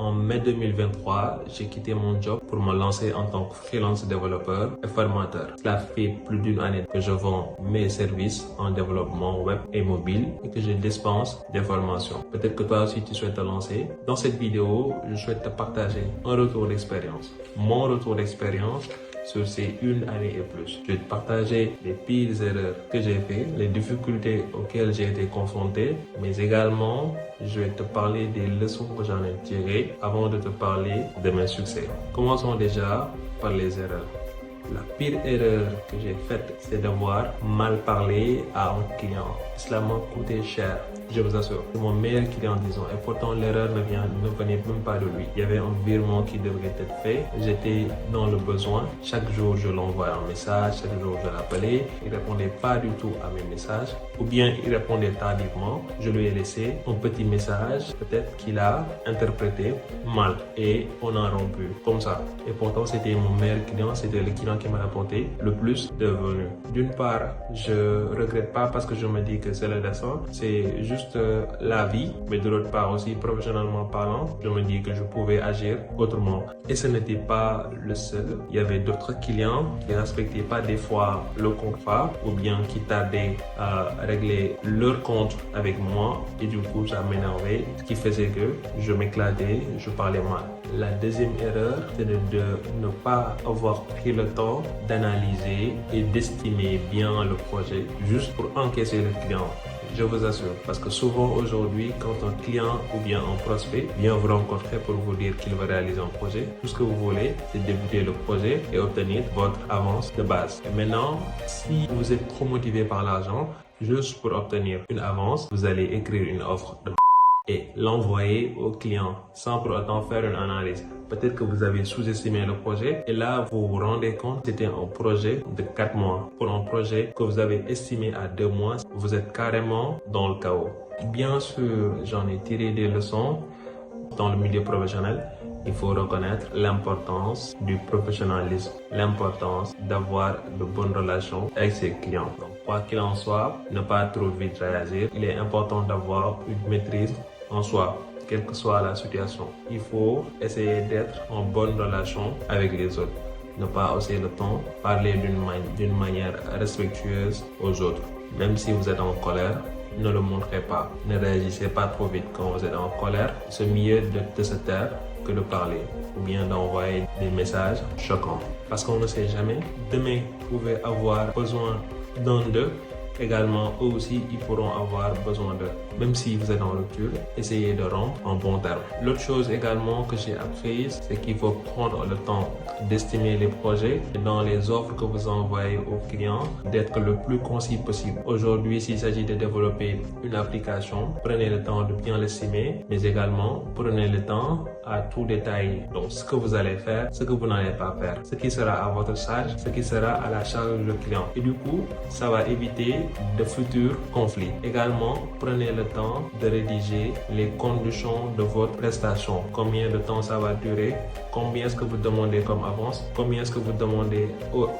En mai 2023, j'ai quitté mon job pour me lancer en tant que freelance développeur et formateur. Cela fait plus d'une année que je vends mes services en développement web et mobile et que je dispense des formations. Peut-être que toi aussi tu souhaites te lancer. Dans cette vidéo, je souhaite te partager un retour d'expérience. Mon retour d'expérience sur ces une année et plus. Je vais te partager les pires erreurs que j'ai fait, les difficultés auxquelles j'ai été confronté, mais également je vais te parler des leçons que j'en ai tirées avant de te parler de mes succès. Commençons déjà par les erreurs. La pire erreur que j'ai faite, c'est d'avoir mal parlé à un client. Cela m'a coûté cher, je vous assure. C'est mon meilleur client, disons. Et pourtant, l'erreur ne venait même pas de lui. Il y avait un virement qui devrait être fait. J'étais dans le besoin. Chaque jour, je l'envoyais un message. Chaque jour, je l'appelais. Il ne répondait pas du tout à mes messages. Ou bien, il répondait tardivement. Je lui ai laissé un petit message. Peut-être qu'il a interprété mal. Et on a rompu comme ça. Et pourtant, c'était mon meilleur client. C'était le client qui m'a rapporté le plus de revenus. D'une part, je regrette pas parce que je me dis que c'est le destin, c'est juste la vie, mais de l'autre part aussi, professionnellement parlant, je me dis que je pouvais agir autrement. Et ce n'était pas le seul. Il y avait d'autres clients qui ne respectaient pas des fois le contrat ou bien qui tardaient à régler leur compte avec moi et du coup, ça m'énervait, ce qui faisait que je m'éclatais, je parlais mal. La deuxième erreur, c'est de ne pas avoir pris le temps d'analyser et d'estimer bien le projet juste pour encaisser le client. Je vous assure, parce que souvent aujourd'hui, quand un client ou bien un prospect vient vous rencontrer pour vous dire qu'il va réaliser un projet, tout ce que vous voulez, c'est débuter le projet et obtenir votre avance de base. Et maintenant, si vous êtes trop motivé par l'argent, juste pour obtenir une avance, vous allez écrire une offre de et l'envoyer au client sans pour autant faire une analyse. Peut-être que vous avez sous-estimé le projet et là vous vous rendez compte que c'était un projet de 4 mois. Pour un projet que vous avez estimé à 2 mois, vous êtes carrément dans le chaos. Bien sûr, j'en ai tiré des leçons dans le milieu professionnel. Il faut reconnaître l'importance du professionnalisme, l'importance d'avoir de bonnes relations avec ses clients. Donc, quoi qu'il en soit, ne pas trop vite réagir. Il est important d'avoir une maîtrise en soi, quelle que soit la situation. Il faut essayer d'être en bonne relation avec les autres. Ne pas hausser le ton, parler d'une manière respectueuse aux autres. Même si vous êtes en colère, ne le montrez pas. Ne réagissez pas trop vite quand vous êtes en colère. C'est mieux de se taire que de parler ou bien d'envoyer des messages choquants. Parce qu'on ne sait jamais, demain, vous pouvez avoir besoin d'un d'eux. Également, eux aussi, ils pourront avoir besoin d'eux. Même si vous êtes en rupture, essayez de rompre en bon terme. L'autre chose également que j'ai apprise, c'est qu'il faut prendre le temps d'estimer les projets et dans les offres que vous envoyez aux clients, d'être le plus concis possible. Aujourd'hui, s'il s'agit de développer une application, prenez le temps de bien l'estimer, mais également prenez le temps à tout détailler. Donc, ce que vous allez faire, ce que vous n'allez pas faire, ce qui sera à votre charge, ce qui sera à la charge du client. Et du coup, ça va éviter de futurs conflits. Également, prenez le temps de rédiger les conditions de votre prestation. Combien de temps ça va durer? Combien est-ce que vous demandez comme avance? Combien est-ce que vous demandez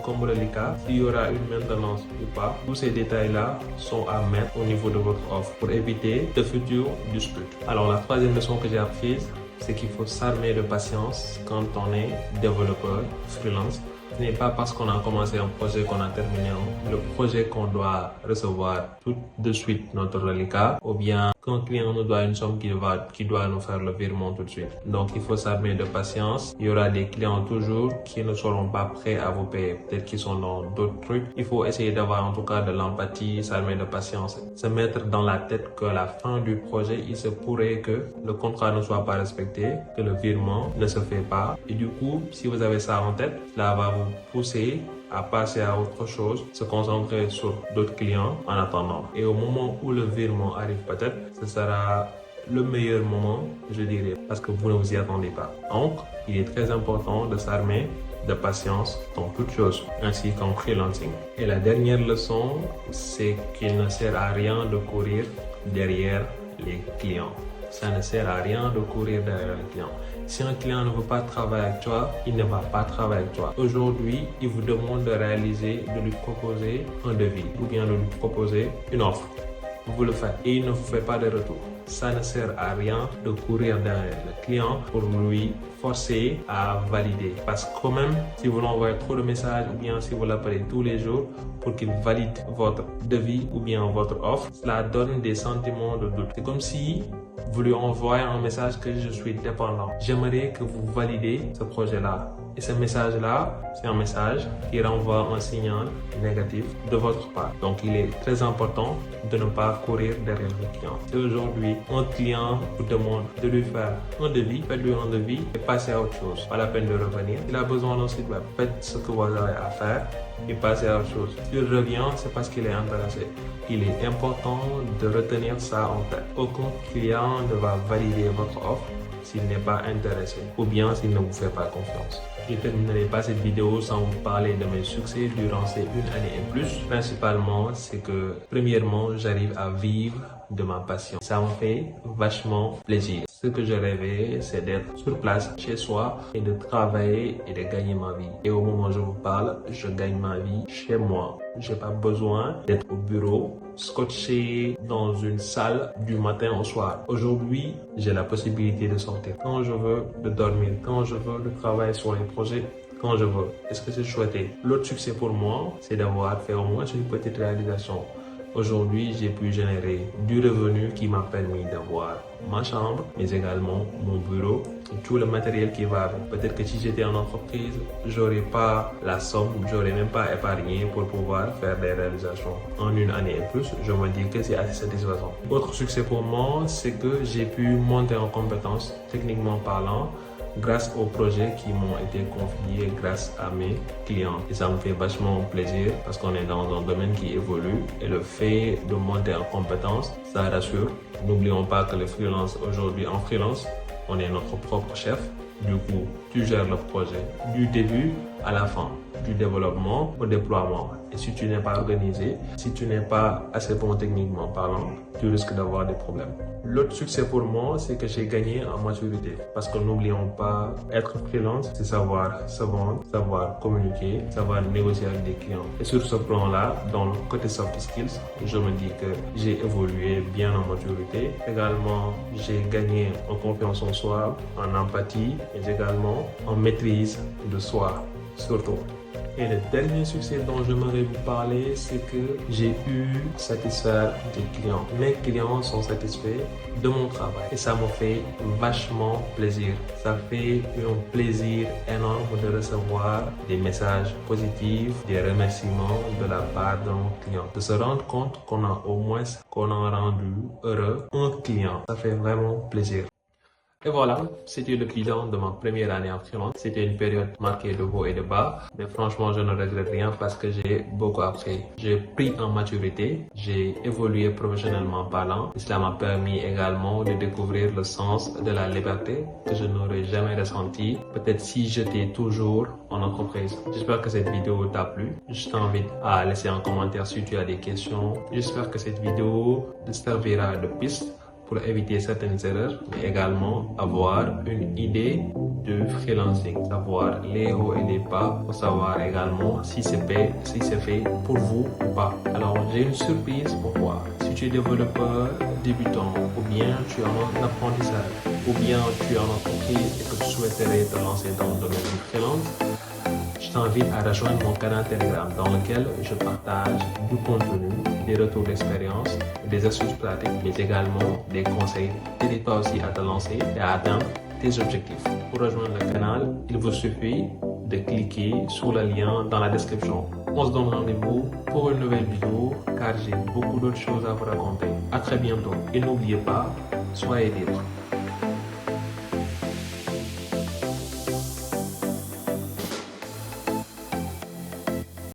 comme reliquat? S'il y aura une maintenance ou pas? Tous ces détails-là sont à mettre au niveau de votre offre pour éviter de futures disputes. Alors, la troisième leçon que j'ai apprise, c'est qu'il faut s'armer de patience quand on est développeur freelance. Ce n'est pas parce qu'on a commencé un projet qu'on a terminé le projet qu'on doit recevoir tout de suite notre reliquat ou bien qu'un client nous doit une somme qui doit nous faire le virement tout de suite. Donc il faut s'armer de patience. Il y aura des clients toujours qui ne seront pas prêts à vous payer. Peut-être qu'ils sont dans d'autres trucs. Il faut essayer d'avoir en tout cas de l'empathie, s'armer de patience. Se mettre dans la tête qu'à la fin du projet, il se pourrait que le contrat ne soit pas respecté, que le virement ne se fait pas. Et du coup, si vous avez ça en tête, cela va vous pousser à passer à autre chose, se concentrer sur d'autres clients en attendant. Et au moment où le virement arrive peut-être, ce sera le meilleur moment, je dirais, parce que vous ne vous y attendez pas. Donc, il est très important de s'armer de patience dans toutes choses, ainsi qu'en freelancing. Et la dernière leçon, c'est qu'il ne sert à rien de courir derrière les clients. Ça ne sert à rien de courir derrière le client. Si un client ne veut pas travailler avec toi, il ne va pas travailler avec toi. Aujourd'hui, il vous demande de réaliser, de lui proposer un devis ou bien de lui proposer une offre. Vous le faites et il ne vous fait pas de retour. Ça ne sert à rien de courir derrière le client pour lui forcer à valider. Parce que quand même, si vous l'envoyez trop de messages ou bien si vous l'appelez tous les jours pour qu'il valide votre devis ou bien votre offre, cela donne des sentiments de doute. C'est comme si vous lui envoyez un message que je suis dépendant. J'aimerais que vous validez ce projet-là. Et ce message-là, c'est un message qui renvoie un signal négatif de votre part. Donc, il est très important de ne pas courir derrière le client. Si aujourd'hui, un client vous demande de lui faire un devis, faites-lui un devis et passez à autre chose. Pas la peine de revenir. S'il a besoin d'un site web, faites ce que vous avez à faire et passez à autre chose. S'il revient, c'est parce qu'il est intéressé. Il est important de retenir ça en tête. Aucun client ne va valider votre offre s'il n'est pas intéressé ou bien s'il ne vous fait pas confiance. Je ne terminerai pas cette vidéo sans vous parler de mes succès durant ces 1 année et plus. Principalement, c'est que premièrement, j'arrive à vivre de ma passion. Ça me fait vachement plaisir. Ce que je rêvais, c'est d'être sur place, chez soi, et de travailler et de gagner ma vie. Et au moment où je vous parle, je gagne ma vie chez moi. J'ai pas besoin d'être au bureau, scotché dans une salle du matin au soir. Aujourd'hui, j'ai la possibilité de sortir quand je veux, de dormir quand je veux, de travailler sur les projets quand je veux. Est-ce que c'est chouette? L'autre succès pour moi, c'est d'avoir fait au moins une petite réalisation. Aujourd'hui, j'ai pu générer du revenu qui m'a permis d'avoir ma chambre, mais également mon bureau et tout le matériel qui va avec. Peut-être que si j'étais en entreprise, j'aurais pas la somme, j'aurais même pas épargné pour pouvoir faire des réalisations. En 1 année et plus, je me dis que c'est assez satisfaisant. Autre succès pour moi, c'est que j'ai pu monter en compétences, techniquement parlant, grâce aux projets qui m'ont été confiés grâce à mes clients. Et ça me fait vachement plaisir parce qu'on est dans un domaine qui évolue et le fait de monter en compétences, ça rassure. N'oublions pas que le freelance, aujourd'hui en freelance, on est notre propre chef. Du coup, tu gères le projet du début à la fin, du développement au déploiement. Et si tu n'es pas organisé, si tu n'es pas assez bon techniquement parlant, tu risques d'avoir des problèmes. L'autre succès pour moi, c'est que j'ai gagné en maturité. Parce que n'oublions pas, être freelance, c'est savoir se vendre, savoir communiquer, savoir négocier avec des clients. Et sur ce plan-là, dans le côté soft skills, je me dis que j'ai évolué bien en maturité. Également, j'ai gagné en confiance en soi, en empathie, mais également en maîtrise de soi, surtout. Et le dernier succès dont j'aimerais vous parler, c'est que j'ai pu satisfaire des clients. Mes clients sont satisfaits de mon travail et ça me fait vachement plaisir. Ça fait un plaisir énorme de recevoir des messages positifs, des remerciements de la part d'un client. De se rendre compte qu'on a rendu heureux un client. Ça fait vraiment plaisir. Et voilà, c'était le bilan de ma première année en freelance. C'était une période marquée de hauts et de bas, mais franchement, je ne regrette rien parce que j'ai beaucoup appris. J'ai pris en maturité, j'ai évolué professionnellement parlant. Cela m'a permis également de découvrir le sens de la liberté que je n'aurais jamais ressenti, peut-être si j'étais toujours en entreprise. J'espère que cette vidéo t'a plu. Je t'invite à laisser un commentaire si tu as des questions. J'espère que cette vidéo te servira de piste pour éviter certaines erreurs, mais également avoir une idée de freelancing, savoir les hauts et les bas, pour savoir également si c'est fait pour vous ou pas. Alors j'ai une surprise pour toi. Si tu es développeur débutant, ou bien tu es en apprentissage, ou bien tu es en entreprise et que tu souhaiterais te lancer dans le domaine du freelance, je t'invite à rejoindre mon canal Telegram dans lequel je partage du contenu, des retours d'expérience, des astuces pratiques, mais également des conseils. N'hésite pas aussi à te lancer et à atteindre tes objectifs. Pour rejoindre le canal, il vous suffit de cliquer sur le lien dans la description. On se donne rendez-vous pour une nouvelle vidéo car j'ai beaucoup d'autres choses à vous raconter. À très bientôt et n'oubliez pas, soyez libre.